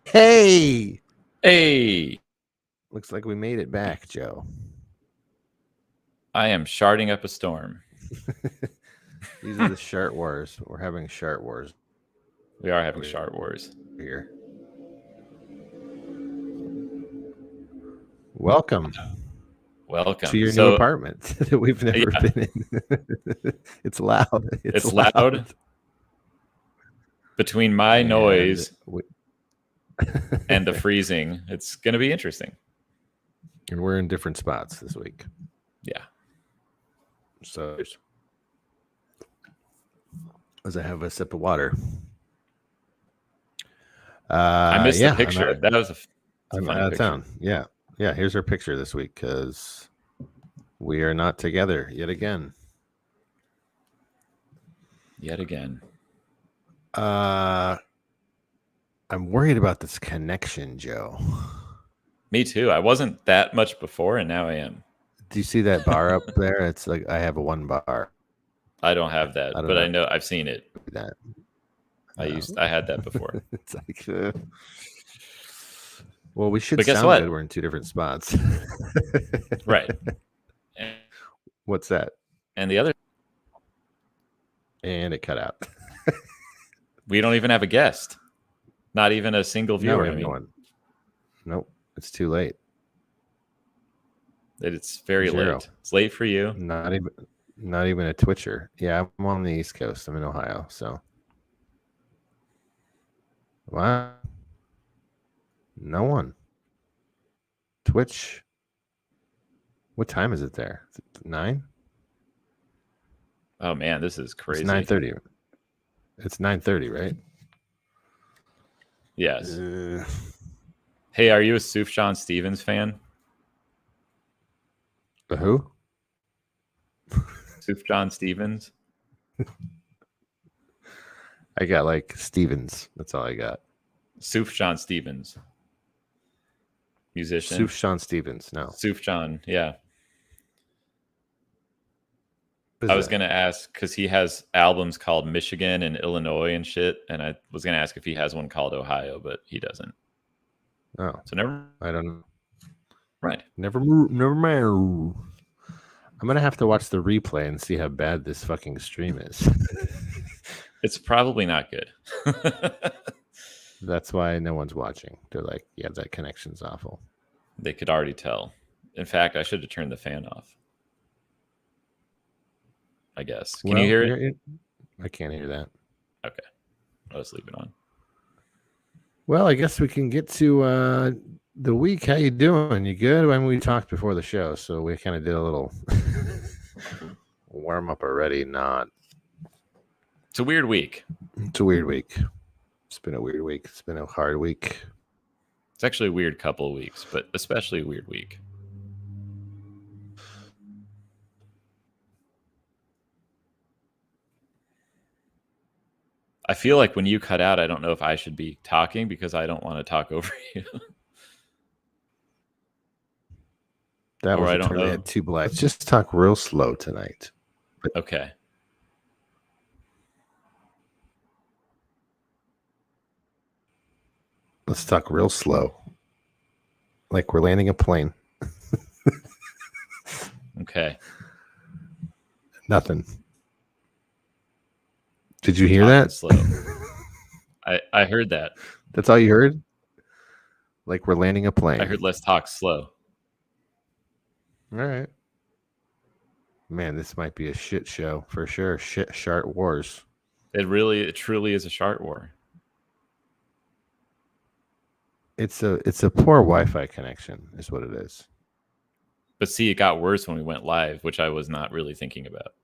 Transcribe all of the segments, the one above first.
Hey! Hey, Looks like we made it back, Joe. I am sharting up a storm. These are the Shart Wars. We're having Shart Wars We are having Shart Wars. here. Welcome Welcome. to your new apartment that we've never been in. It's loud. It's loud. Between my noise and the freezing, it's going to be interesting. And we're in different spots this week. Yeah. So, as I have a sip of water. I missed the picture. That was I'm out of town. Yeah. Yeah. Here's our picture this week because we are not together yet again. I'm worried about this connection, Joe. Me too. I wasn't that much before, and now I am. Do you see that bar up there? It's like I have a one bar. I don't have that, but I know I've seen it. That I had that before. It's like, well, we should sound good. We're in two different spots, right? What's that? And the other, and it cut out. We don't even have a guest. Not even a single viewer. No, no one. Nope, it's too late. It's very late. It's late for you. Not even a Twitcher. Yeah, I'm on the East Coast. I'm in Ohio, so. Wow. No one. Twitch. What time is it there? Is it 9? Oh man, this is crazy. It's 9:30. It's 9:30, right? Yes. Hey, are you a Sufjan Stevens fan? The who? Sufjan Stevens. I got like Stevens. That's all I got. Sufjan Stevens. Musician. Sufjan Stevens. No. Sufjan. Yeah. I was going to ask because he has albums called Michigan and Illinois and shit. And I was going to ask if he has one called Ohio, but he doesn't. Oh. So never. I don't know. Right. Never mind. I'm going to have to watch the replay and see how bad this fucking stream is. It's probably not good. That's why no one's watching. They're like, yeah, that connection's awful. They could already tell. In fact, I should have turned the fan off. I guess. Can you hear it? I can't hear that. Okay. I'll just leave it on. Well, I guess we can get to the week. How you doing? You good? I mean, we talked before the show, so we kind of did a little warm up already. Not. It's a weird week. It's a weird week. It's been a weird week. It's been a hard week. It's actually a weird couple of weeks, but especially a weird week. I feel like when you cut out, I don't know if I should be talking because I don't want to talk over you. That was I had two blacks. Just talk real slow tonight. Okay. Let's talk real slow. Like we're landing a plane. Okay. Nothing. Did you hear that? Slow. I heard that. That's all you heard? Like we're landing a plane. I heard let's talk slow. All right. Man, this might be a shit show for sure. Shart Wars. It truly is a Shart War. It's a poor Wi-Fi connection is what it is. But see, it got worse when we went live, which I was not really thinking about.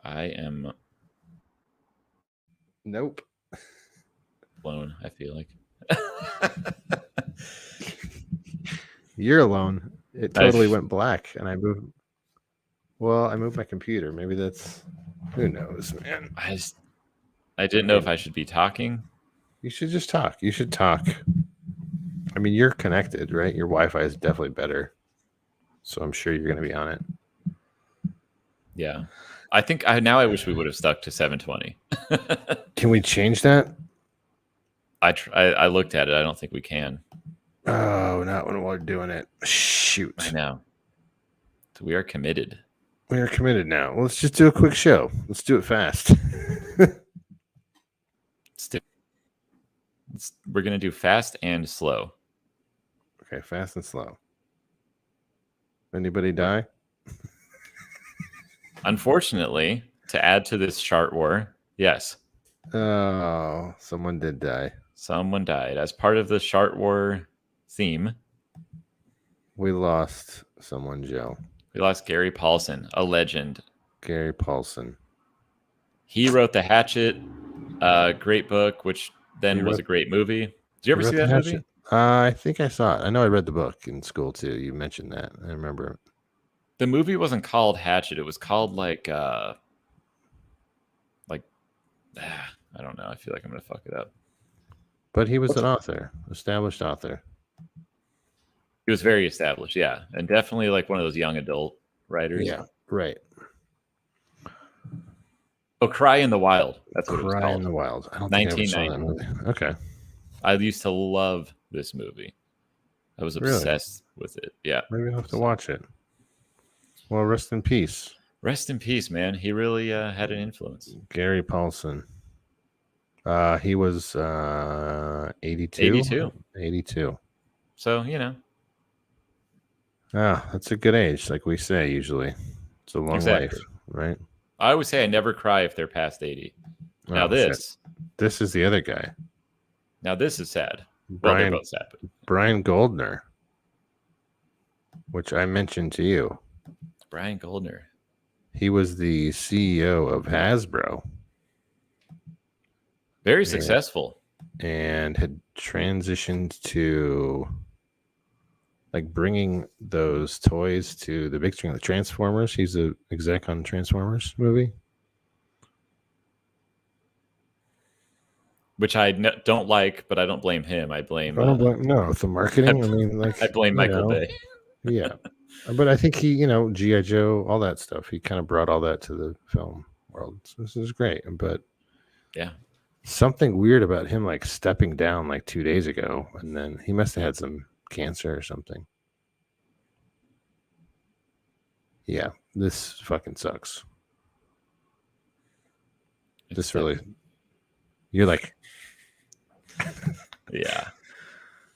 I am nope. Alone, I feel like. You're alone. It totally went black, and I moved. Well, I moved my computer. Maybe that's. Who knows, man? I I didn't know if I should be talking. You should just talk. You should talk. I mean, you're connected, right? Your Wi-Fi is definitely better, so I'm sure you're going to be on it. Yeah, I think I wish we would have stuck to 720. Can we change that? I looked at it. I don't think we can. Oh, not when we're doing it. Shoot. I know. So we are committed. We are committed now. Well, let's just do a quick show. Let's do it fast. We're going to do fast and slow. Okay, fast and slow. Anybody die? Unfortunately, to add to this Shart war, yes. Oh, someone did die. Someone died. As part of the Shart war theme, we lost someone, Joe. We lost Gary Paulsen, a legend. Gary Paulsen. He wrote The Hatchet, great book, which then was a great movie. Did you ever see that movie? I think I saw it. I know I read the book in school too. You mentioned that. I remember it. The movie wasn't called Hatchet. It was called like I don't know. I feel like I'm gonna fuck it up. But he was an author, established author. He was very established, yeah, and definitely like one of those young adult writers. Yeah, right. Oh, Cry in the Wild. That's what it was called. Cry in the Wild. I don't think I ever saw that movie. Okay. I used to love this movie. I was obsessed with it. Yeah. Maybe I'll have to watch it. Well, rest in peace. Rest in peace, man. He really had an influence. Gary Paulsen. He was 82. 82. 82. So, you know. That's a good age, like we say usually. It's a long life, right? I always say I never cry if they're past 80. Now this is the other guy. Now this is sad. Well, they're both sad. Brian Goldner, which I mentioned to you. Brian Goldner. He was the CEO of Hasbro. Very successful. And had transitioned to like bringing those toys to the big screen, the Transformers. He's an exec on Transformers movie. Which I don't like, but I don't blame him. I blame... no, it's the marketing. I mean, like... I blame Michael Bay. Yeah. But I think he, G.I. Joe, all that stuff, he kind of brought all that to the film world. So this is great. But yeah, something weird about him, like stepping down like 2 days ago, and then he must have had some cancer or something. Yeah, this fucking sucks. This really... You're like... Yeah.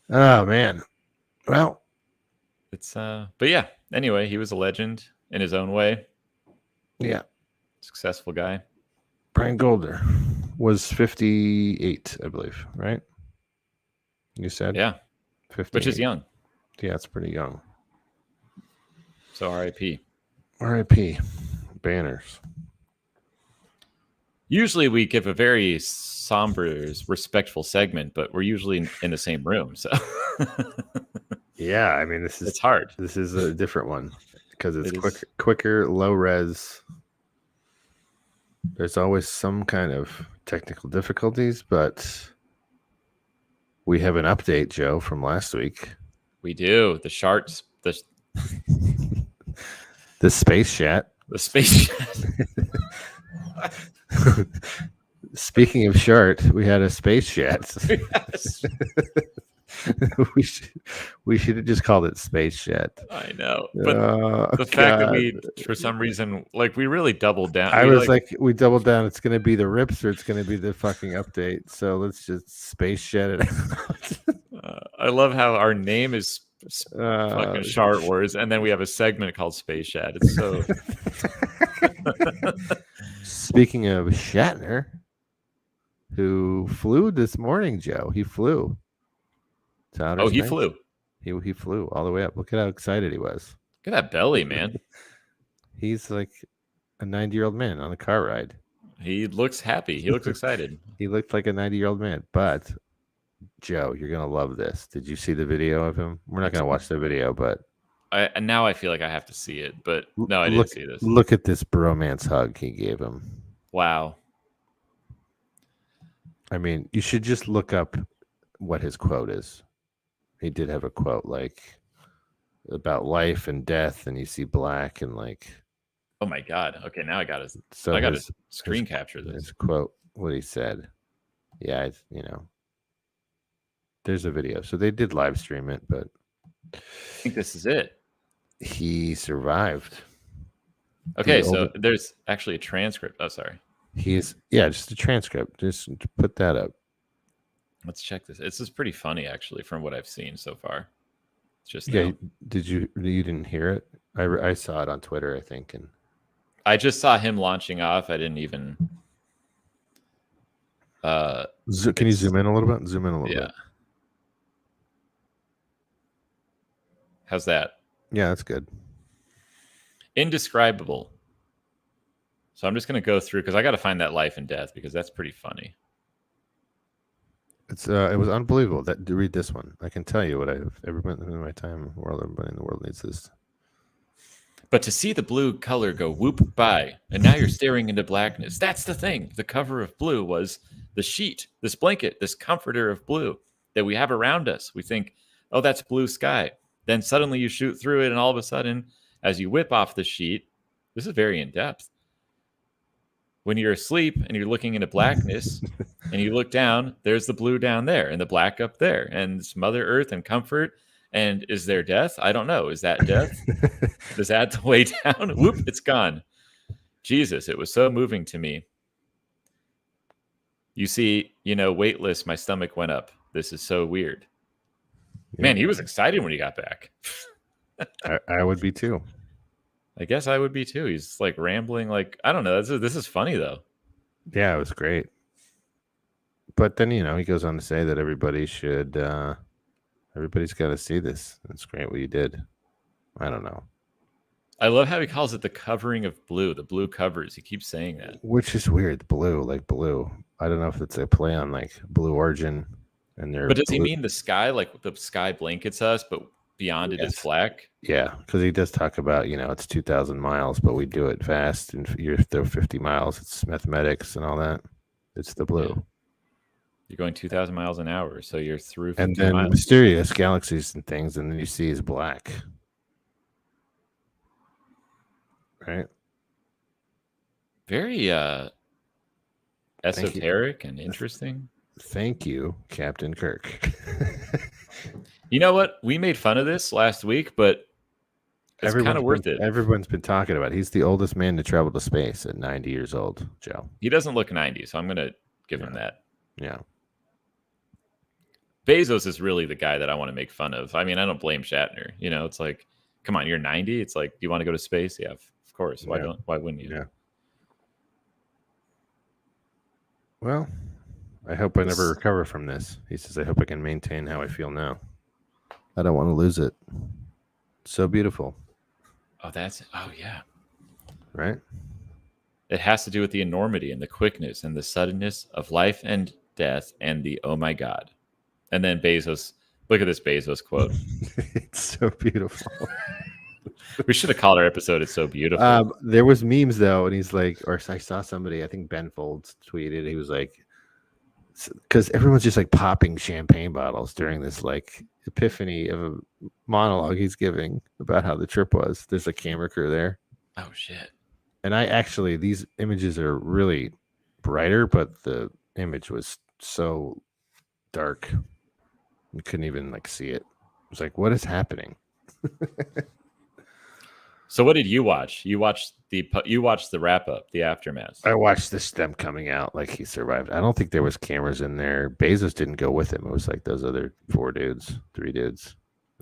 Oh, man. Well... It's but yeah, anyway, he was a legend in his own way. Yeah. Successful guy. Brian Goldner was 58, I believe, right? You said? Yeah. 58. Which is young. Yeah, it's pretty young. So RIP. RIP. Banners. Usually we give a very somber, respectful segment, but we're usually in the same room, so yeah, I mean, it's hard. This is a different one because it's quicker, low res. There's always some kind of technical difficulties, but we have an update, Joe, from last week. We do. The Sharts, the space chat. The space chat. Speaking of Shart, we had a space chat. Yes. we should have just called it space chat. I know, but the fact that we, for some reason, like we really doubled down. I was like, we doubled down. It's going to be the rips or it's going to be the fucking update. So let's just space chat it out. I love how our name is fucking Shart Wars, and then we have a segment called Space Chat. It's so. Speaking of Shatner, who flew this morning, Joe. He flew. He flew. He flew all the way up. Look at how excited he was. Look at that belly, man. He's like a 90-year-old man on a car ride. He looks happy. He looks excited. He looked like a 90-year-old man. But, Joe, you're going to love this. Did you see the video of him? We're not going to watch the video, but... now I feel like I have to see it. But no, I didn't see this. Look at this bromance hug he gave him. Wow. I mean, you should just look up what his quote is. He did have a quote like about life and death, and you see black and like. Oh my god. Okay, now I got to. So I got to his screen capture this. His quote, what he said. Yeah, there's a video. So they did live stream it, but I think this is it. He survived. Okay, so there's actually a transcript. Oh, sorry. Just a transcript. Just put that up. Let's check this. This is pretty funny, actually, from what I've seen so far. Just Did you didn't hear it? I saw it on Twitter, I think, and I just saw him launching off. I didn't even. Can you zoom in a little bit? Zoom in a little bit. How's that? Yeah, that's good. Indescribable. So I'm just going to go through because I got to find that life and death because that's pretty funny. It was unbelievable. To read this one, I can tell you what I've ever been in my time. Everybody in the world needs this. But to see the blue color go whoop by, and now you're staring into blackness. That's the thing. The cover of blue was the sheet, this blanket, this comforter of blue that we have around us. We think, oh, that's blue sky. Then suddenly you shoot through it, and all of a sudden, as you whip off the sheet, this is very in depth. When you're asleep and you're looking into blackness and you look down, there's the blue down there and the black up there, and it's Mother Earth and comfort. And is there death? I don't know. Is that death? Is that the way down? Whoop, it's gone. Jesus, it was so moving to me. You see, weightless, my stomach went up. This is so weird. Yeah. Man, he was excited when he got back. I would be too. I guess I would be too. He's like rambling, like, I don't know. This is funny though. Yeah, it was great. But then, he goes on to say that everybody should, everybody's got to see this. That's great what you did. I don't know. I love how he calls it the covering of blue. The blue covers. He keeps saying that. Which is weird. Blue, like blue. I don't know if it's a play on like Blue Origin. But does he mean the sky, like the sky blankets us, but beyond it is black? Yeah, because he does talk about, it's 2,000 miles, but we do it fast. And you're through 50 miles. It's mathematics and all that. It's the blue. Yeah. You're going 2,000 miles an hour, so you're through 50 and then miles. Mysterious galaxies and things, and then you see is black. Right? Very esoteric and interesting. Thank you, Captain Kirk. You know what? We made fun of this last week, but it's kind of worth it. Everyone's been talking about it. He's the oldest man to travel to space at 90 years old, Joe. He doesn't look 90, so I'm going to give him that. Yeah. Bezos is really the guy that I want to make fun of. I mean, I don't blame Shatner. It's like, come on, you're 90. It's like, do you want to go to space? Yeah, of course. Why wouldn't you? Yeah. Well, I hope I never recover from this. He says, I hope I can maintain how I feel now. I don't want to lose it. So beautiful. Oh, yeah. Right? It has to do with the enormity and the quickness and the suddenness of life and death and the, oh my God. And then Bezos, look at this Bezos quote. It's so beautiful. We should have called our episode It's So Beautiful. There was memes though, and he's like, or I saw somebody, I think Ben Folds tweeted, he was like, because everyone's just like popping champagne bottles during this like epiphany of a monologue he's giving about how the trip was. There's a camera crew there. Oh shit. And these images are really brighter, but the image was so dark. You couldn't even like see it. It was like, what is happening? So what did you watch? You watched the wrap up, the aftermath. I watched them coming out like he survived. I don't think there was cameras in there. Bezos didn't go with him. It was like those other 3 dudes,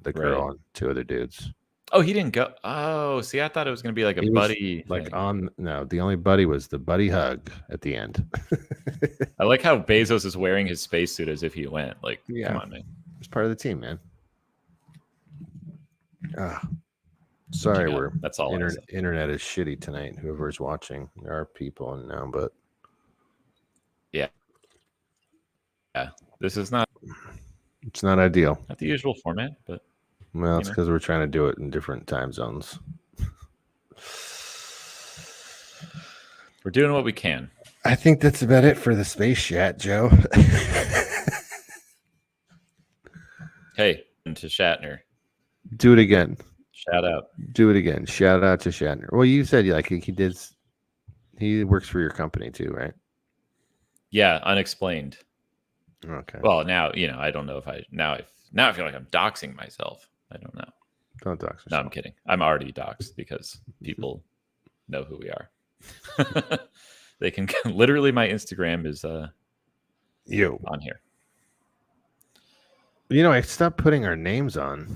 the girl and 2 other dudes. Oh, he didn't go. Oh, see, I thought it was going to be like a buddy. The only buddy was the buddy hug at the end. I like how Bezos is wearing his spacesuit as if he went. Like, come on, man. It's part of the team, man. Sorry, that's all. Internet is shitty tonight. Whoever's watching, there are people in now, but yeah, this is not. It's not ideal. Not the usual format, but it's because we're trying to do it in different time zones. We're doing what we can. I think that's about it for the space chat, Joe. Hey, and to Shatner, Do it again. shout out. Do it again. Shout out to Shatner. Well, you said like he did. He works for your company too, right? Yeah, unexplained. Okay. Well, now I don't know if I feel like I'm doxing myself. I don't know. Don't dox No, yourself. I'm kidding. I'm already doxed because people know who we are. They can literally. My Instagram is You. on here. I stopped putting our names on.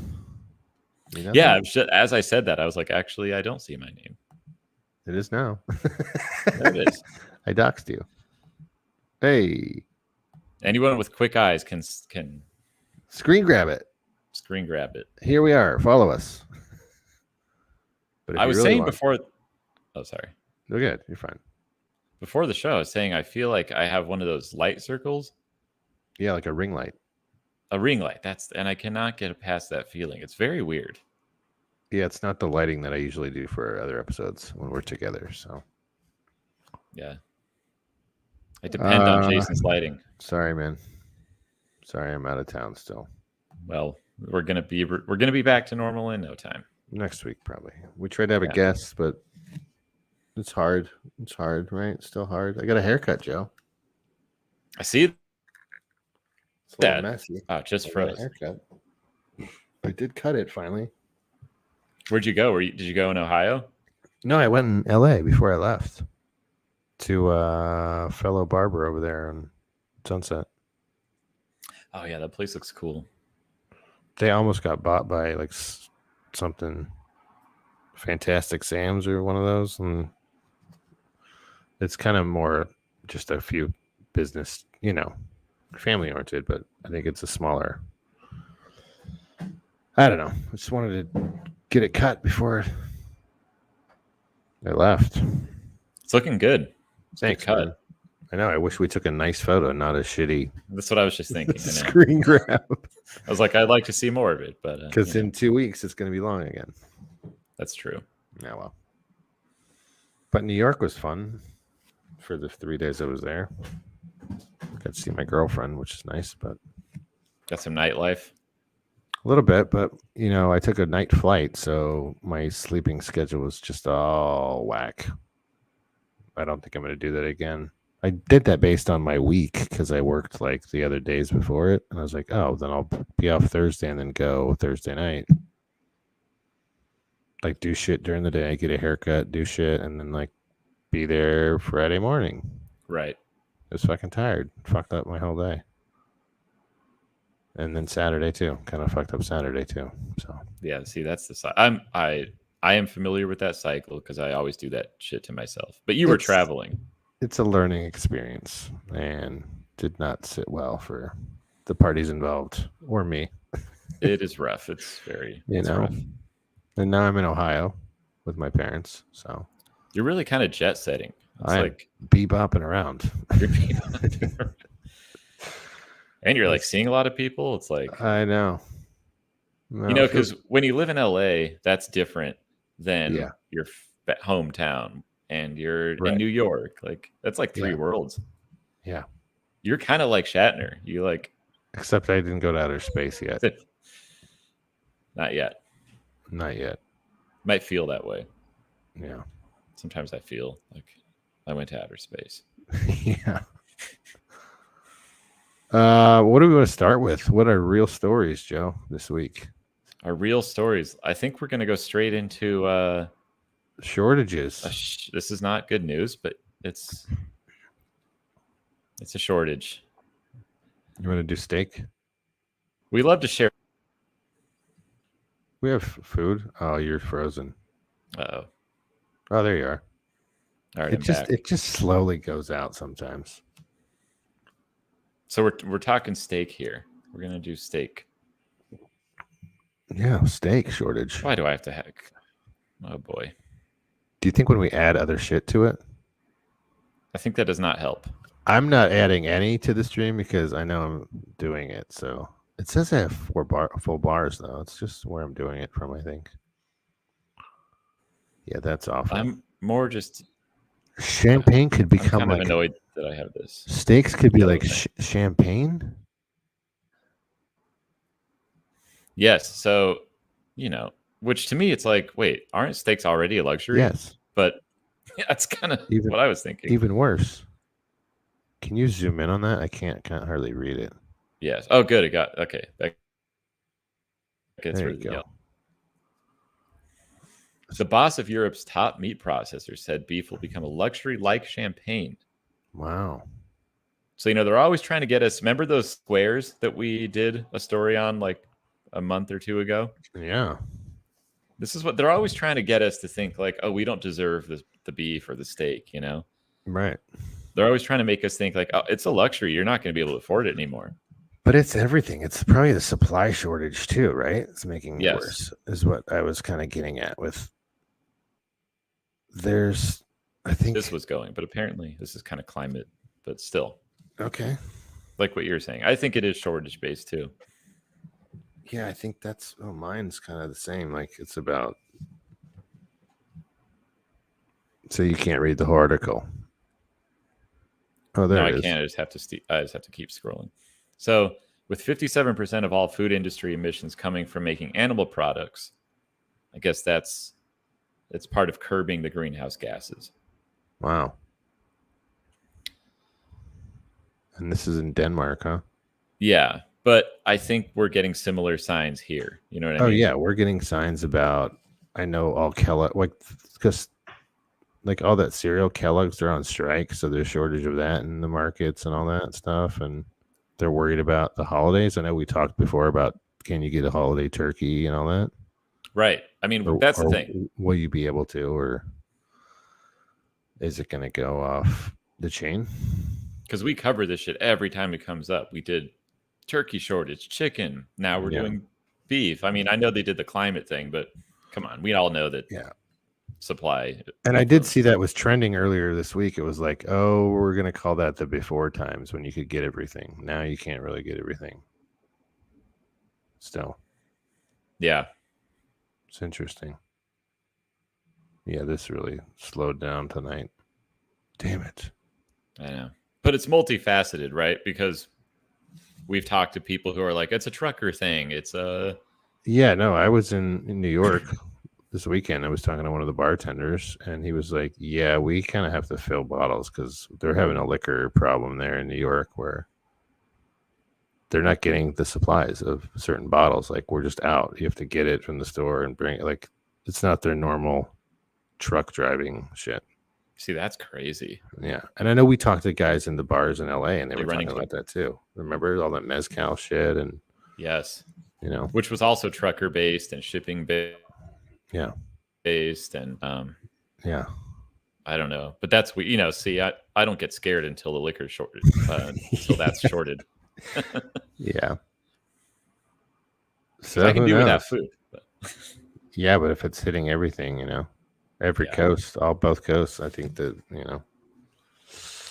Yeah, as I said that, I was like, actually, I don't see my name. It is now. There it is. I doxed you. Hey. Anyone with quick eyes can Screen grab it. screen grab it. Here we are. Follow us. But if I you was really saying want- before. Oh, sorry. You're good. You're fine. Before the show, I was saying I feel like I have one of those light circles, Yeah, like a ring light. a ring light. And I cannot get past that feeling. It's very weird. Yeah, it's not the lighting that I usually do for other episodes when we're together. So Yeah. I depend on Jason's lighting. sorry, man. Sorry, I'm out of town still. Well, we're gonna be back to normal in no time. Next week, probably. We tried to have a guest, but it's hard. It's hard, right? It's still hard. I got a haircut, Joe. I see It's a little that. messy. Oh, just I got a froze. haircut. I did cut it finally. Where'd you go? Did you go in Ohio? No, I went in LA before I left to a fellow barber over there on Sunset. Oh yeah, that place looks cool. They almost got bought by like something Fantastic Sam's or one of those, and it's kind of more just a few business, family oriented, but I think it's a smaller. I don't know. I just wanted to get it cut before I left. It's looking good. Thanks, cut. man. I know. I wish we took a nice photo, not a shitty That's what I was just thinking. I know. screen grab. I was like, I'd like to see more of it, but Because in 2 weeks it's going to be long again. that's true. Yeah, well. But New York was fun for the 3 days I was there. Got to see my girlfriend, which is nice, but Got some nightlife. a little bit. But I took a night flight, so my sleeping schedule was just all whack. I don't think I'm going to do that again. I did that based on my week because I worked like the other days before it, and I was like, oh, then I'll be off Thursday and then go Thursday night. Like do shit during the day, get a haircut, do shit, and then like be there Friday morning. Right. I was fucking tired. Fucked up my whole day. And then Saturday too. Kind of fucked up Saturday too. So Yeah. See, that's the I am familiar with that cycle because I always do that shit to myself. But you were traveling. It's a learning experience and did not sit well for the parties involved or me. It is rough. It's very rough. And now I'm in Ohio with my parents. So You're really kind of jet setting. It's I'm like bebopping around. you're and you're like seeing a lot of people. It's like I know. No, because when you live in LA, that's different than Yeah. your hometown, and you're Right. in New York. Like that's like three worlds. Yeah. You're kind of like Shatner. You like, Except I didn't go to outer space yet. not yet. Not yet. Might feel that way. Yeah. Sometimes I feel like I went to outer space. Yeah. What do we want to start with? What are real stories, Joe, this week? Our real stories. I think we're going to go straight into shortages. This is not good news, but it's a shortage. You want to do steak? We love to share. We have food. Oh, you're frozen. Uh-oh. Oh, there you are. All right, It just slowly goes out sometimes. So we're talking steak here. We're gonna do steak. Yeah, steak shortage. Why do I have to hack? Oh boy. Do you think when we add other shit to it? I think that does not help. I'm not adding any to the stream because I know I'm doing it. So it says I have full bars though. It's just where I'm doing it from, I think. Yeah, that's awful. I'm more just Champagne could I'm become kind of like annoyed that I have this steaks could be yellow like thing. champagne. Yes. So, which to me, it's like, wait, aren't steaks already a luxury? Yes, But that's kind of even what I was thinking. even worse. Can you zoom in on that? I can't hardly read it. Yes. Oh, good. It got okay. That gets There rid you of the go. yellow. The boss of Europe's top meat processor said beef will become a luxury like champagne. Wow. So, they're always trying to get us. Remember those squares that we did a story on like a month or two ago? Yeah. This is what they're always trying to get us to think like, oh, we don't deserve the beef or the steak, Right. They're always trying to make us think like, oh, it's a luxury. You're not going to be able to afford it anymore. But it's everything. It's probably the supply shortage too, right? It's making it Yes. worse, is what I was kind of getting at with. I think This was going, but apparently this is kind of climate, but still. Okay. Like what you're saying. I think it is shortage based too. Yeah, I think mine's kind of the same. Like it's about. So you can't read the whole article. Oh, there No, it I is. can't. I just have to keep scrolling. So, with 57% of all food industry emissions coming from making animal products, I guess it's part of curbing the greenhouse gases. Wow. And this is in Denmark, huh? Yeah, but I think we're getting similar signs here. You know what I mean? Oh yeah, we're getting signs about. I know all Kellogg, like because like all that cereal, Kellogg's, they're on strike, so there's shortage of that in the markets and all that stuff, and they're worried about the holidays. I know we talked before about can you get a holiday turkey and all that, Right. I mean, or, that's the or thing. will you be able to, or is it going to go off the chain? Because we cover this shit every time it comes up. We did turkey shortage, chicken. Now we're doing beef. I mean, I know they did the climate thing, but come on, we all know that supply. And I did see that was trending earlier this week. It was like, oh, we're going to call that the before times when you could get everything. Now you can't really get everything. Still. Yeah. It's interesting. Yeah, this really slowed down tonight. Damn it. I know. But it's multifaceted, right? Because we've talked to people who are like, it's a trucker thing. It's a. Yeah, no, I was in New York this weekend. I was talking to one of the bartenders, and he was like, yeah, we kind of have to fill bottles because they're having a liquor problem there in New York where they're not getting the supplies of certain bottles. Like, we're just out. You have to get it from the store and bring it. Like, it's not their normal truck driving shit. See, that's crazy. Yeah. And I know we talked to guys in the bars in LA and they were talking about that too. Remember all that mezcal shit? And yes, which was also trucker based and shipping based. Yeah. Based and yeah. I don't know, but that's see, I don't get scared until the liquor shorted until that's shorted. Yeah. So I can do without food. But. Yeah, but if it's hitting everything, every coast, both coasts, I think that,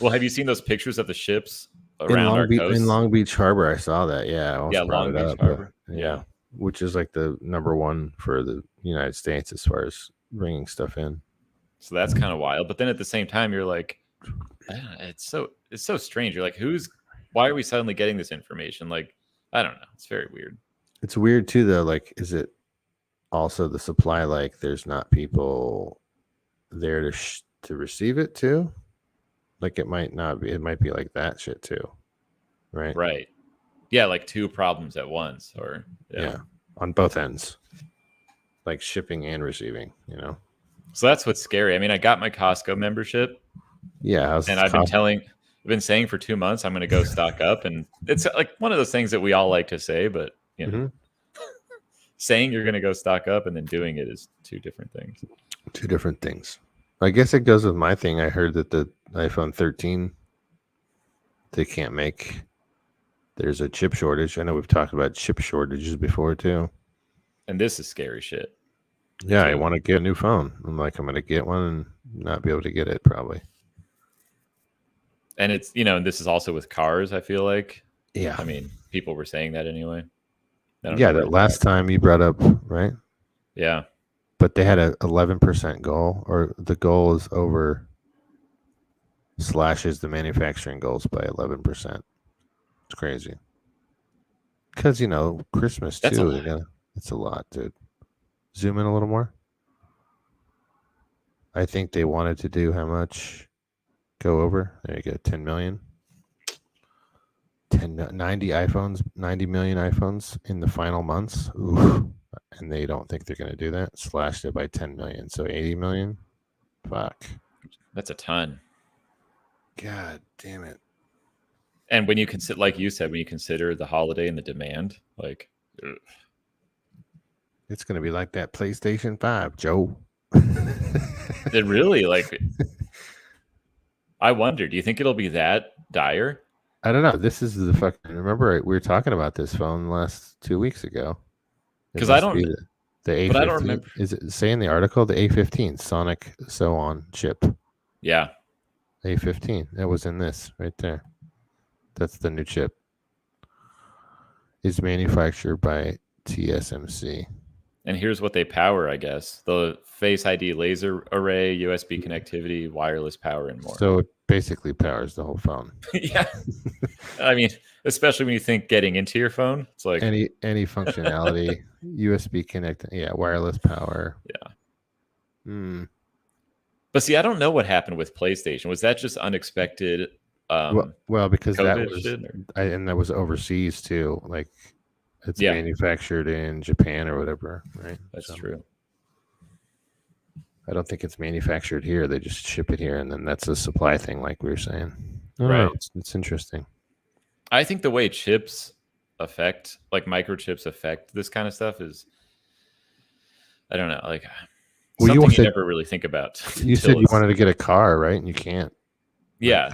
Well, have you seen those pictures of the ships around our coast? In Long Beach Harbor? I saw that. Yeah. Long Beach Harbor. Yeah. Which is like the number one for the United States as far as bringing stuff in. So that's kind of wild. But then at the same time, you're like, it's so strange. You're like, why are we suddenly getting this information? Like, I don't know. It's very weird. It's weird too, though. Like, is it also the supply? Like, there's not people there to receive it too. Like, it might not be. It might be like that shit too, right? Right. Yeah, like two problems at once, or yeah, on both ends, like shipping and receiving. So that's what's scary. I mean, I got my Costco membership. Yeah, and I've been saying for 2 months I'm going to go stock up, and it's like one of those things that we all like to say, but saying you're going to go stock up and then doing it is two different things. Two different things. I guess it goes with my thing. I heard that the iPhone 13 they can't make. There's a chip shortage. I know we've talked about chip shortages before too. And this is scary shit. Yeah, I want to get a new phone. I'm going to get one and not be able to get it probably. And it's, and this is also with cars, I feel like. Yeah. I mean, people were saying that anyway. Yeah, that last time you brought up, right? Yeah. But they had a 11% goal, or the goal is over slashes the manufacturing goals by 11%. It's crazy. Because Christmas That's a too. lot. It's a lot, dude. Zoom in a little more. I think they wanted to do how much? Go over. There you go. 10 million. 90 iPhones, 90 million iPhones in the final months. Oof. And they don't think they're going to do that. Slashed it by 10 million. So 80 million. Fuck. That's a ton. God damn it. And when you consider, like you said, when you consider the holiday and the demand, like, ugh. It's going to be like that PlayStation 5, Joe. It really, like, I wonder, do you think it'll be that dire? I don't know. This is the fucking. Remember, we were talking about this phone last 2 weeks ago. Because I don't, the A15. but I don't remember. Is it say in the article the A15 Sonic so on chip? Yeah. A15. That was in this right there. That's the new chip. Is manufactured by TSMC. And here's what they power, I guess: the Face ID laser array, USB connectivity, wireless power, and more. So it basically powers the whole phone. Yeah. I mean, especially when you think getting into your phone, it's like any functionality, USB connect, wireless power. Yeah. But see, I don't know what happened with PlayStation. Was that just unexpected? Well, because COVID that was, shit, and that was overseas too. Like, it's manufactured in Japan or whatever, right? That's true. I don't think it's manufactured here. They just ship it here, and then that's a supply thing, like we were saying. Right. It's interesting. I think the way chips affect, like microchips affect this kind of stuff is, I don't know, like something you never really think about. You said you wanted to get a car, right? And you can't. Yeah.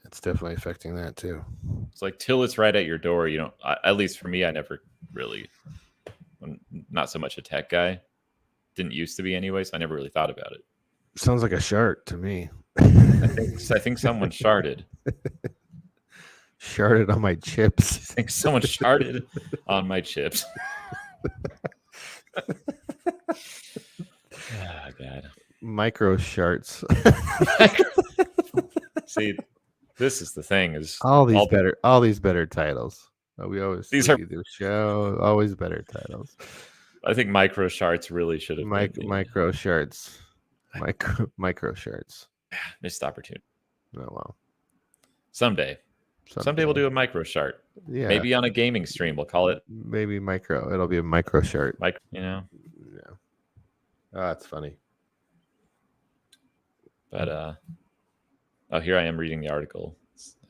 It's definitely affecting that too. It's like till it's right at your door, you don't. At least for me, I never really. I'm not so much a tech guy. Didn't used to be anyway, so I never really thought about it. Sounds like a Shart to me. I think someone sharted. Sharted on my chips. I think someone sharted on my chips. Oh, God. Micro sharts. See, this is the thing: is all these better titles. We always the show always better titles. I think micro sharts really should have been micro sharts. Micro sharts. Missed opportunity. Oh well. Someday we'll do a micro shart. Yeah. Maybe on a gaming stream we'll call it. Maybe micro. It'll be a micro shart. Yeah. Oh, that's funny. But here I am reading the article.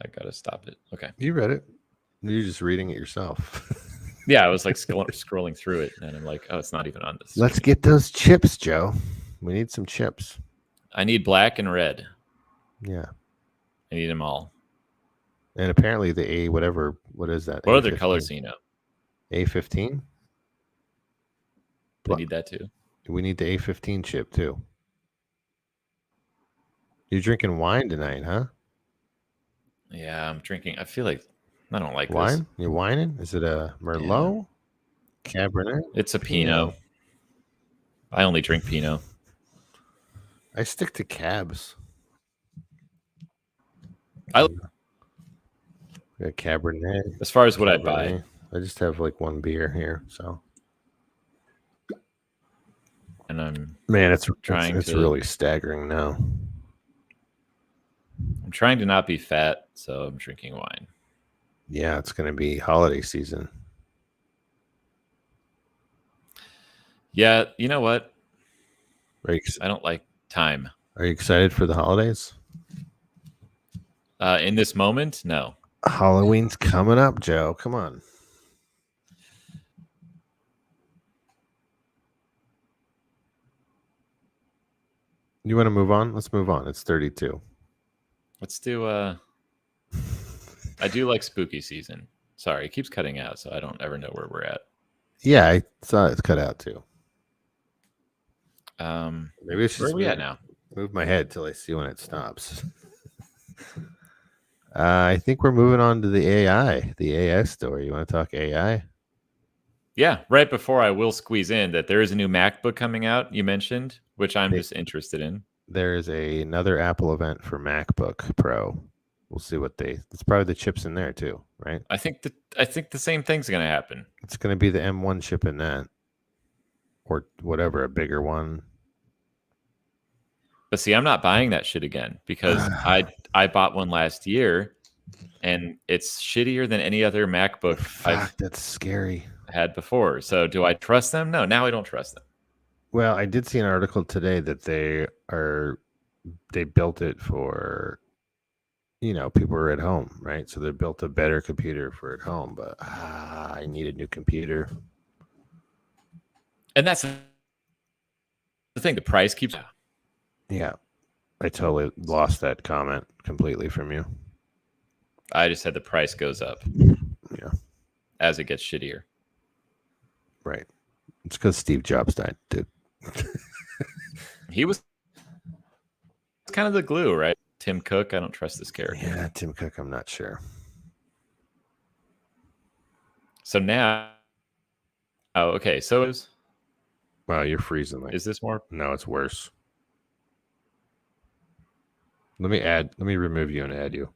I gotta stop it. Okay. You read it. You're just reading it yourself. Yeah, I was like scrolling through it, and I'm like, oh, it's not even on this. Let's get those chips, Joe. We need some chips. I need black and red. Yeah. I need them all. And apparently the what is that? What other colors do you know? A15? I need that too. We need the A15 chip too. You're drinking wine tonight, huh? Yeah, I'm drinking. I feel like I don't like wine. This. You're whining? Is it a Merlot? Yeah. Cabernet? It's a Pinot. I only drink Pinot. I stick to cabs. I got Cabernet. As far as what I buy, I just have like one beer here, so. And I'm it's really staggering now. I'm trying to not be fat, so I'm drinking wine. Yeah, it's going to be holiday season. Yeah, you know what? I don't like time. Are you excited for the holidays? In this moment, no. Halloween's coming up, Joe. Come on. You want to move on? Let's move on. It's 32. Let's do I do like spooky season. Sorry, it keeps cutting out, so I don't ever know where we're at. Yeah, I saw it's cut out too. Maybe it's just where are we at now? Move my head till I see when it stops. I think we're moving on to the AI story. You want to talk AI? Yeah, right before I will squeeze in that there is a new MacBook coming out, you mentioned, which I'm just interested in. there is another Apple event for MacBook Pro. We'll see what it's probably the chips in there too, right? I think the same thing's going to happen. It's going to be the M1 chip in that, or whatever, a bigger one. But see, I'm not buying that shit again because I bought one last year, and it's shittier than any other MacBook I've that's scary. had before. So do I trust them? No, now I don't trust them. Well, I did see an article today that they built it for, people are at home, right? So they built a better computer for at home, but I need a new computer. And that's the thing. The price keeps. Yeah. I totally lost that comment completely from you. I just said the price goes up. Yeah. As it gets shittier. Right. It's because Steve Jobs died, dude. He was kind of the glue, right? Tim Cook, I don't trust this character. Yeah, Tim Cook, I'm not sure. So now, okay. So wow, you're freezing. Is this more? No, it's worse. Let me remove you and add you.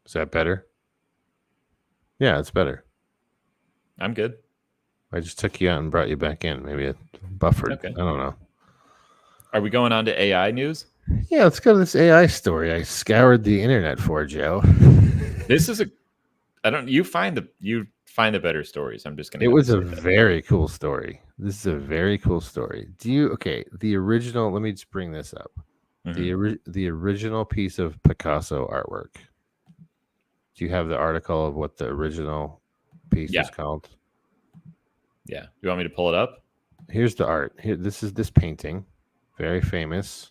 Is that better? Yeah, it's better. I'm good. I just took you out and brought you back in. Maybe it buffered. Okay. I don't know. Are we going on to AI news? Yeah, let's go to this AI story. I scoured the internet for, Joe. This is you find the better stories. I'm just gonna. It was a very cool story. This is a very cool story. The original? Let me just bring this up. Mm-hmm. The original piece of Picasso artwork. Do you have the article of what the original piece is called? Yeah. You want me to pull it up? Here's the art. Here, this is this painting. Very famous.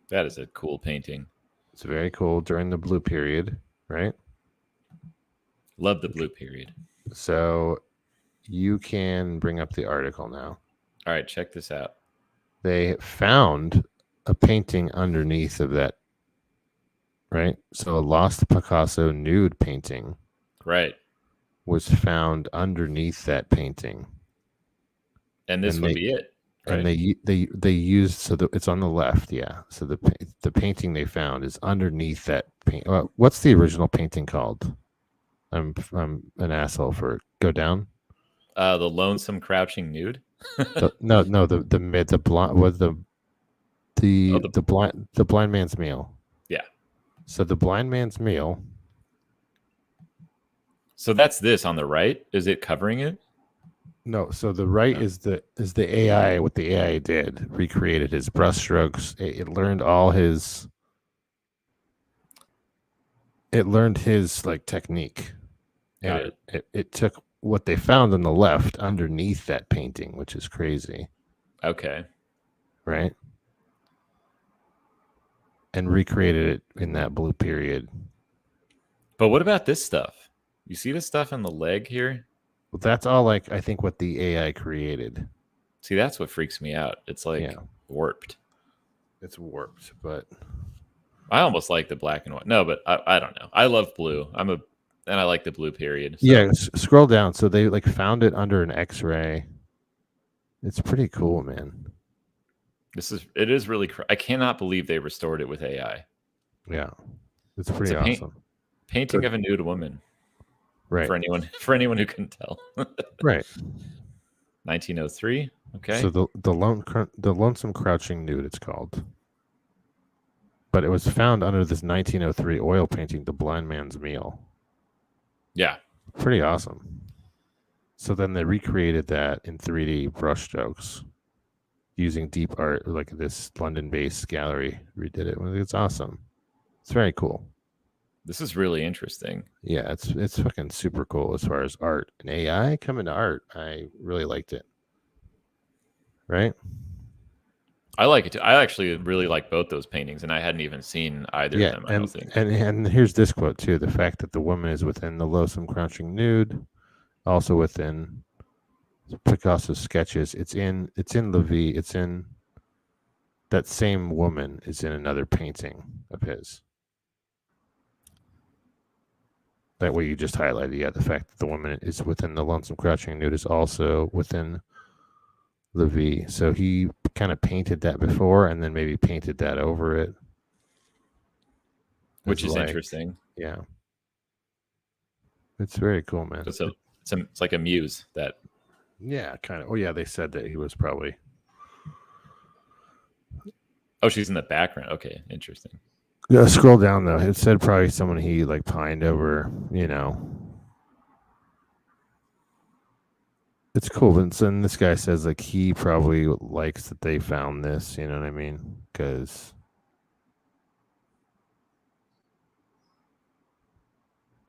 That is a cool painting. It's very cool during the Blue period, right? Love the Blue period. So you can bring up the article now. All right, check this out. They found a painting underneath of that, right? So a lost Picasso nude painting, right, was found underneath that painting. And this would be it. Right? And they used it's on the left, yeah. So the painting they found is underneath that paint. What's the original painting called? I'm an asshole for it. Go down. The Lonesome Crouching Nude. The blind man's meal. Yeah. So the blind man's meal. So that's this on the right. Is it covering it? No. So the right is the AI. What the AI did, recreated his brushstrokes. It learned all his. It learned his technique. And it took what they found on the left underneath that painting, which is crazy. Okay. Right. And recreated it in that Blue period. But what about this stuff? You see the stuff on the leg here? Well, that's all I think what the AI created. See, that's what freaks me out. It's warped. It's warped, but I almost like the black and white. No, but I don't know. I love blue. And I like the Blue period. So. Yeah, scroll down. So they found it under an X-ray. It's pretty cool, man. It is really. I cannot believe they restored it with AI. Yeah, it's pretty awesome. Painting of a nude woman. Right. For anyone who can tell. Right. 1903. Okay. So the Lonesome Crouching Nude, it's called. But it was found under this 1903 oil painting, The Blind Man's Meal. Yeah. Pretty awesome. So then they recreated that in 3D brushstrokes using deep art, like this London-based gallery redid it. It's awesome. It's very cool. This is really interesting. Yeah, it's fucking super cool as far as art. And AI coming to art, I really liked it. Right? I like it too. I actually really like both those paintings, and I hadn't even seen either of them, I don't think. And here's this quote too: the fact that the woman is within the Lonesome Crouching Nude, also within Picasso's sketches. It's in Levy. It's in that same woman is in another painting of his. That way you just highlighted, yeah, the fact that the woman is within the Lonesome Crouching Nude is also within the V. So he kind of painted that before, and then maybe painted that over it, which as is like, interesting. yeah, it's very cool, man. It's like a muse that. Yeah, kind of. Oh yeah, they said that he was probably. Oh, she's in the background. Okay, interesting. Yeah, scroll down though. It said probably someone he like pined over. It's cool. And then this guy says like he probably likes that they found this. You know what I mean? Because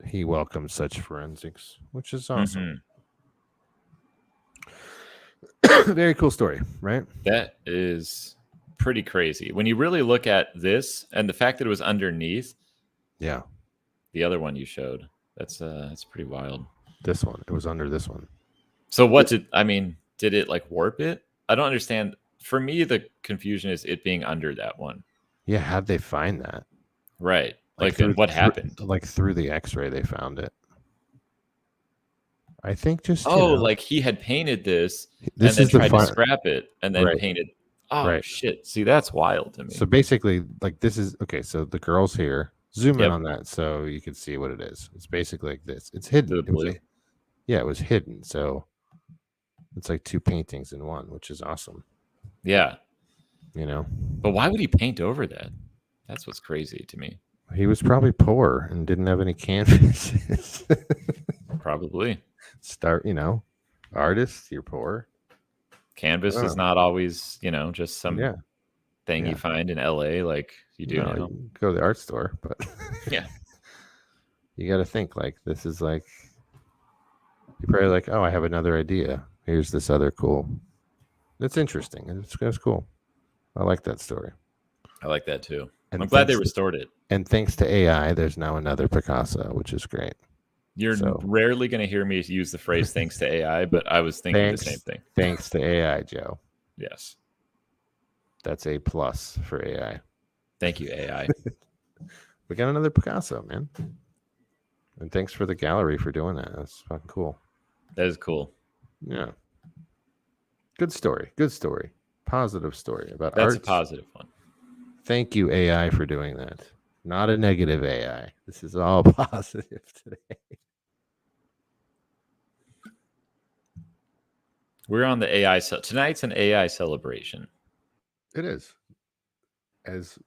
he welcomes such forensics, which is awesome. Very cool story, right? That is pretty crazy. When you really look at this and the fact that it was underneath. Yeah. The other one you showed. That's pretty wild. This one. It was under this one. So did it like warp it? I don't understand. For me, the confusion is it being under that one. Yeah, how'd they find that? Right. Like what happened? Like through the X-ray, they found it. I think just like he had painted this and then tried to scrap it and then painted. Oh shit! See, that's wild to me. So basically, like this is okay. So the girl's here. Zoom in on that so you can see what it is. It's basically like this. It's hidden. It was hidden. So it's like two paintings in one, which is awesome. Yeah. But why would he paint over that? That's what's crazy to me. He was probably poor and didn't have any canvases. Probably. Artists, you're poor. Canvas is not always, just some thing you find in LA like you do now. You go to the art store, but yeah. You got to think like this is like you're probably like, oh, I have another idea. Here's this other cool. It's interesting. It's cool. I like that story. I like that too. And I'm glad they restored it. And thanks to AI, there's now another Picasso, which is great. You're rarely going to hear me use the phrase "thanks to AI," but I was thinking the same thing. Thanks to AI, Joe. Yes, that's a plus for AI. Thank you, AI. We got another Picasso, man. And thanks for the gallery for doing that. That's fucking cool. That is cool. Yeah. Good story. Positive story about art. That's arts. a positive one. Thank you, AI, for doing that. Not a negative AI. This is all positive today. We're on the AI. Tonight's an AI celebration. It is. As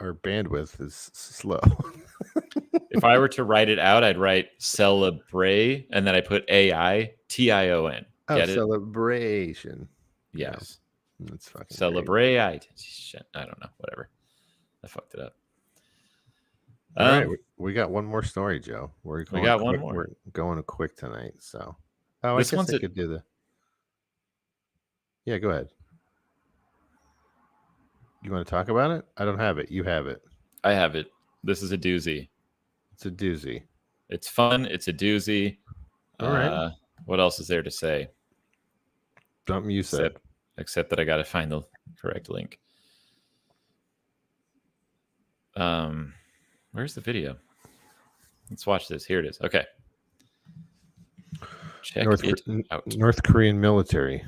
our bandwidth is slow. If I were to write it out, I'd write celebrate and then I put AITION. Get it? Celebration. Yes. No, that's fucking celebrate. I don't know. Whatever. I fucked it up. All right. We got one more story, Joe. We got one more. We're going quick tonight. So I guess I could do the. Yeah, go ahead. You want to talk about it? I don't have it. You have it. I have it. This is a doozy. It's a doozy. It's fun. It's a doozy. All right. What else is there to say? Something you said. Except that I got to find the correct link. Where's the video? Let's watch this. Here it is. Okay. Check it out. North Korean military.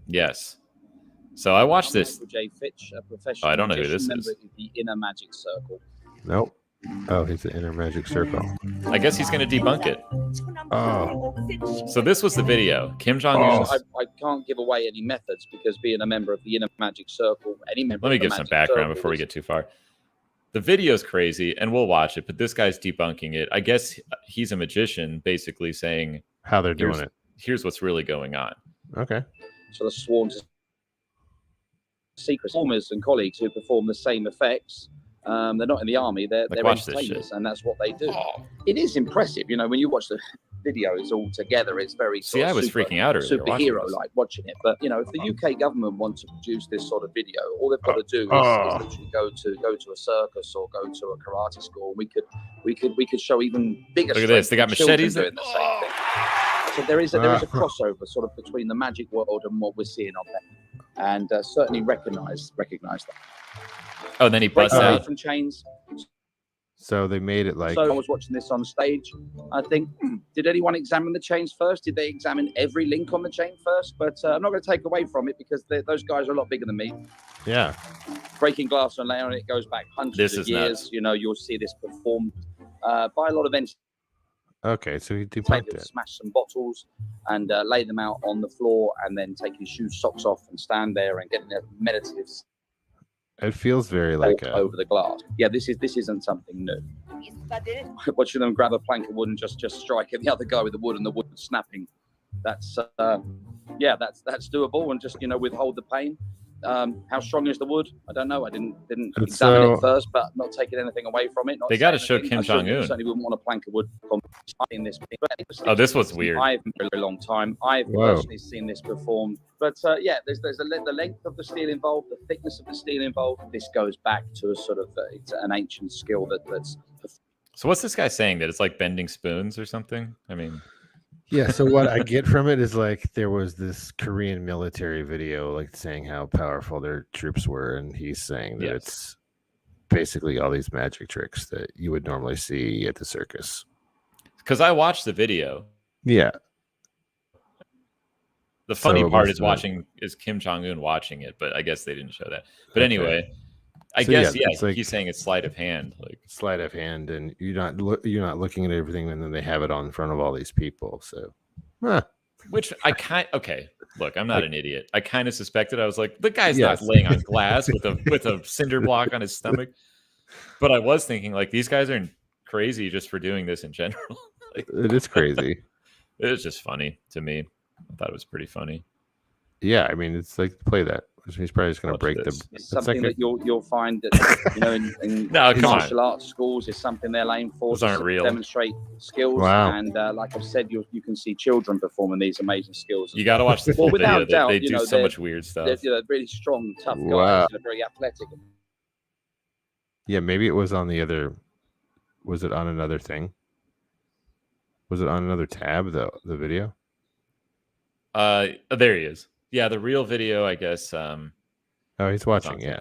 Yes. So I watched this. J. Fitch, a professional I don't know who this is. The Inner Magic Circle. Nope. Oh, he's the Inner Magic Circle. I guess he's going to debunk it. Oh. So this was the video. Kim Jong-un. I can't give away any methods because being a member of the Inner Magic Circle, any member. Let me give some background before we get too far. The video's crazy, and we'll watch it, but this guy's debunking it. I guess he's a magician, basically saying how they're doing it. Here's what's really going on. Okay. So the swarms of secret performers and colleagues who perform the same effects. They're not in the army, they're entertainers, and that's what they do. Oh. It is impressive, when you watch the videos all together, it's very I was freaking out earlier superhero-like watching it. But if the UK government want to produce this sort of video, all they've got to do is literally go to a circus or go to a karate school. We could show even bigger. Look at this! They got machetes doing the same thing. So there is a crossover sort of between the magic world and what we're seeing on there, and certainly recognize that. Oh, and then he busts out from chains. So they made it like. So I was watching this on stage. I think, did anyone examine the chains first? Did they examine every link on the chain first? But I'm not going to take away from it because those guys are a lot bigger than me. Yeah. Breaking glass and laying on it goes back hundreds of years. Nuts. You know, you'll see this performed by a lot of entertainers. Okay, so he debunked it. Smash some bottles and lay them out on the floor, and then take his shoes, socks off, and stand there and get in a meditative. It feels very like over the glass. Yeah, this isn't something new. Watching them grab a plank of wood and just strike at the other guy with the wood and the wood snapping. That's that's doable, and just withhold the pain. How strong is the wood? I don't know. I didn't examine it first, but not taking anything away from it. They got to show Kim Jong-un. Certainly wouldn't want a plank of wood in this. Oh, this was weird. I've been a very long time. I've personally seen this performed, but there's the length of the steel involved, the thickness of the steel involved. This goes back to a sort of it's an ancient skill that's. So what's this guy saying, that it's like bending spoons or something? I mean. Yeah, so what I get from it is like there was this Korean military video like saying how powerful their troops were, and he's saying that it's basically all these magic tricks that you would normally see at the circus. Because I watched the video. Yeah. The funny part is Kim Jong-un watching it, but I guess they didn't show that. But anyway, I guess like, he's saying it's sleight of hand, like sleight of hand, and you're not looking at everything, and then they have it on in front of all these people. So, which I look, I'm not an idiot. I kind of suspected. I was like, the guy's not laying on glass with a cinder block on his stomach. But I was thinking, like, these guys are crazy just for doing this in general. Like, it is crazy. It was just funny to me. I thought it was pretty funny. Yeah, I mean, it's like play that. He's probably just going to break this. It's something that you'll find that in martial arts schools is something they're aimed for. Those aren't real. Demonstrate skills, and like I've said, you can see children performing these amazing skills. You got to watch the full video. They do so much weird stuff. They're really strong, tough guys. They're very athletic. Yeah, maybe it was on the other. Was it on another thing? Was it on another tab? The video. There he is. Yeah, the real video, I guess. Oh, he's watching. Yeah.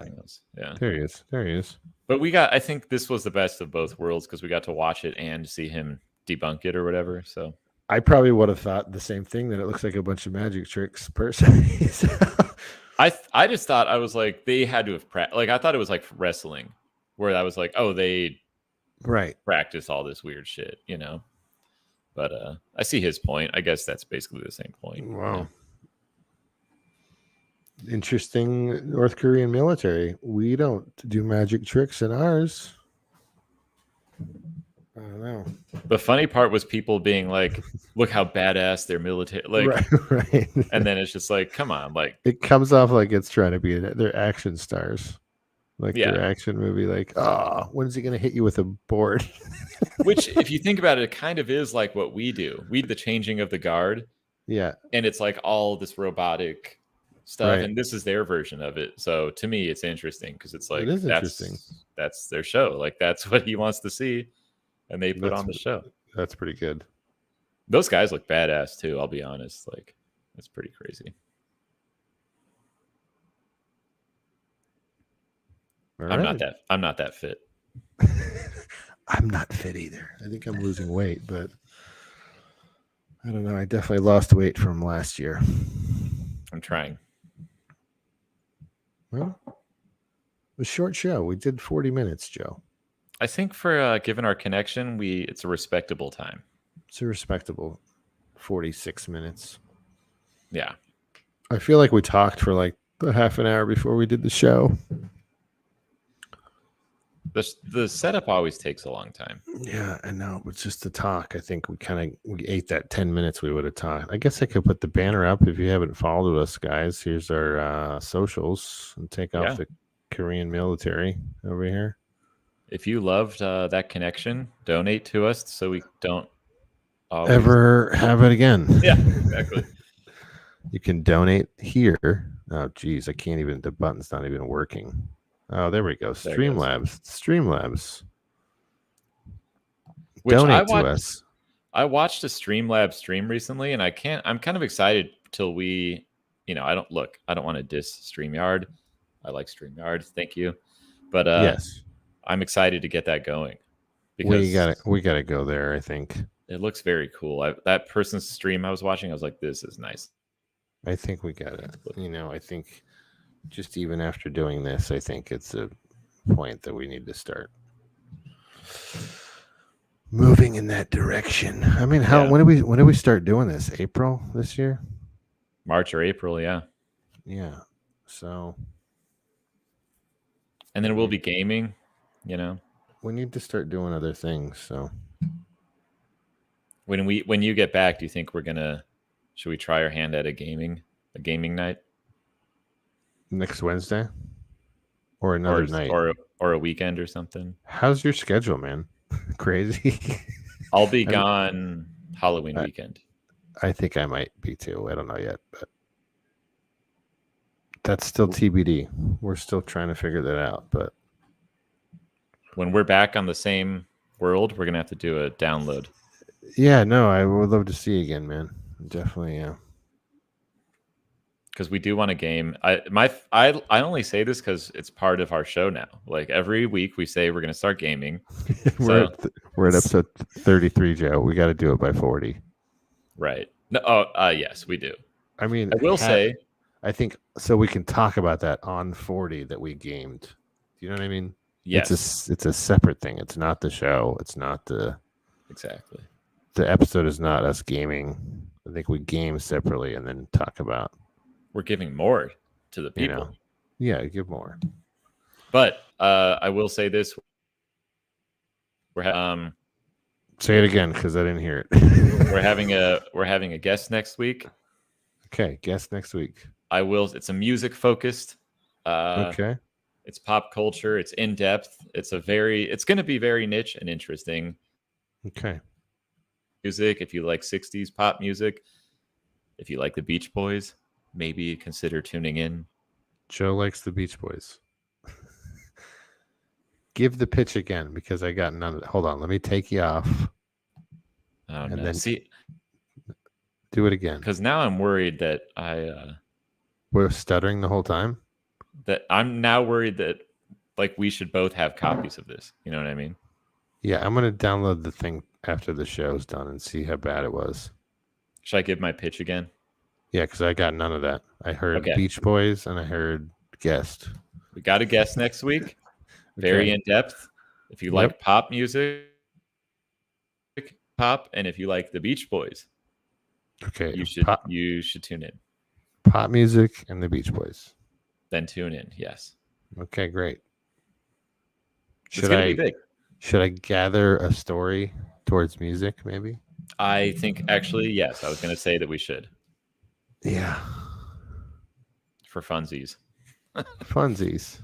Yeah. There he is. There he is. But I think this was the best of both worlds because we got to watch it and see him debunk it or whatever. So I probably would have thought the same thing, that it looks like a bunch of magic tricks personally. I just thought, I was like, they had to have I thought it was like wrestling, where I was like, oh, they practice all this weird shit, But I see his point. I guess that's basically the same point. Wow. Interesting North Korean military. We don't do magic tricks in ours. I don't know. The funny part was people being like, look how badass their military, like, right. And then it's just like, come on, like, it comes off like it's trying to be they're action stars. Like their action movie, like, when is he going to hit you with a board? Which, if you think about it, it kind of is like what we do. We do the changing of the guard. Yeah. And it's like all this robotic stuff, and this is their version of it. So to me, it's interesting because it's like, that's their show. Like, that's what he wants to see, and they put on the show. That's pretty good. Those guys look badass too, I'll be honest. Like, it's pretty crazy. Right. I'm not that fit. I'm not fit either. I think I'm losing weight, but I don't know. I definitely lost weight from last year. I'm trying. Well, a short show. We did 40 minutes, Joe. I think for given our connection, it's a respectable time. It's a respectable 46 minutes. Yeah. I feel like we talked for like a half an hour before we did the show. The setup always takes a long time. Yeah, I know. But just to talk, I think we ate that 10 minutes we would have talked. I guess I could put the banner up if you haven't followed us, guys. Here's our socials, and take off the Korean military over here. If you loved that connection, donate to us so we don't ever have it again. Yeah, exactly. You can donate here. Oh, geez, I can't even. The button's not even working. Oh, there we go. Streamlabs. Donate to us. I watched a Streamlabs stream recently, and I'm kind of excited till we, I don't want to diss StreamYard. I like StreamYard. Thank you. But yes, I'm excited to get that going. because we gotta go there. I think. It looks very cool. That person's stream I was watching, I was like, this is nice. I think we got it. I think just even after doing this, I think it's a point that we need to start moving in that direction. I mean, when do we start doing this? April this year? March or April, yeah. Yeah. So and then we'll be gaming, We need to start doing other things, so when you get back, do you think should we try our hand at a gaming night? Next Wednesday? Or another night? Or a weekend or something? How's your schedule, man? Crazy. I'll be gone Halloween weekend. I think I might be too. I don't know yet, but that's still TBD. We're still trying to figure that out, but when we're back on the same world, we're gonna have to do a download. Yeah, no, I would love to see you again, man. Definitely, yeah. Because we do want a game. I only say this because it's part of our show now. Like every week we say we're gonna start gaming. we're at episode 33, Joe. We got to do it by 40. Right. No. Yes, we do. I mean, I will say, I think so. We can talk about that on 40 that we gamed. Do you know what I mean? Yes. It's a separate thing. It's not the show. It's not exactly. The episode is not us gaming. I think we game separately and then talk about. We're giving more to the people. Yeah, give more. But I will say this: say it again because I didn't hear it. we're having a guest next week. Okay, guest next week. It's a music focused. Okay. It's pop culture. It's in depth. It's going to be very niche and interesting. Okay. Music. If you like 60s pop music, if you like the Beach Boys, maybe consider tuning in. Joe likes the Beach Boys. Give the pitch again because I got none of it. Hold on. Let me take you off. Oh, and then do it again. Because now I'm worried that we're stuttering the whole time. That I'm now worried that we should both have copies of this. You know what I mean? Yeah, I'm gonna download the thing after the show's done and see how bad it was. Should I give my pitch again? Yeah, because I got none of that. I heard Beach Boys and I heard guest. We got a guest next week. Very in depth. If you like pop music, and if you like the Beach Boys, okay, you should tune in. Pop music and the Beach Boys. Then tune in. Yes. Okay, great. Should I gather a story towards music? Maybe. I think actually yes. I was going to say that we should. Yeah. For funsies. Funsies.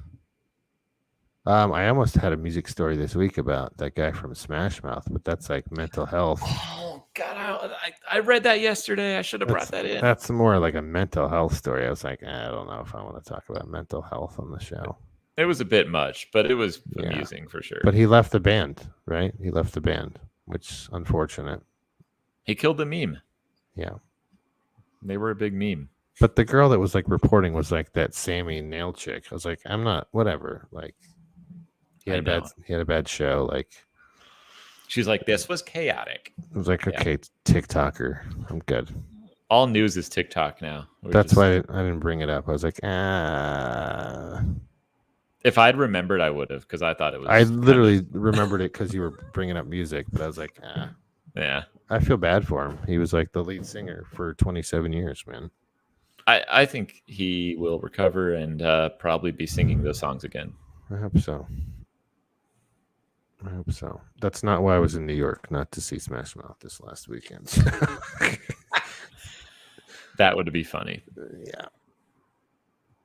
I almost had a music story this week about that guy from Smash Mouth, but that's like mental health. Oh God, I read that yesterday. I should have brought that in. That's more like a mental health story. I was like, I don't know if I want to talk about mental health on the show. It was a bit much, but it was amusing for sure. But he left the band, right? He left the band, which is unfortunate. He killed the meme. Yeah. They were a big meme. But the girl that was like reporting was like that Sammy nail chick. I was like, I'm not, whatever. Like, he had a bad show. Like, she's like, this was chaotic. I was like, okay, TikToker, I'm good. All news is TikTok now. That's why I didn't bring it up. I was like, If I'd remembered, I would have, because I thought it was. I literally remembered it because you were bringing up music, but I was like, yeah. I feel bad for him. He was like the lead singer for 27 years, man. I think he will recover and probably be singing those songs again. I hope so. That's not why I was in New York, not to see Smash Mouth this last weekend. That would be funny. Yeah.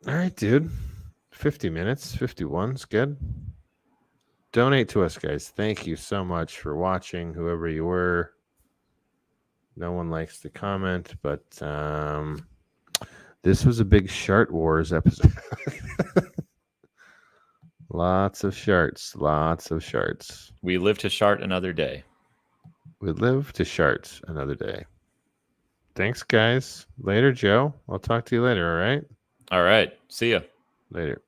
All right, dude. 50 minutes, 51 is good. Donate to us, guys. Thank you so much for watching, whoever you were. No one likes to comment, but this was a big Shart Wars episode. Lots of sharts. We live to Shart another day. Thanks, guys. Later, Joe. I'll talk to you later, all right? All right. See ya. Later.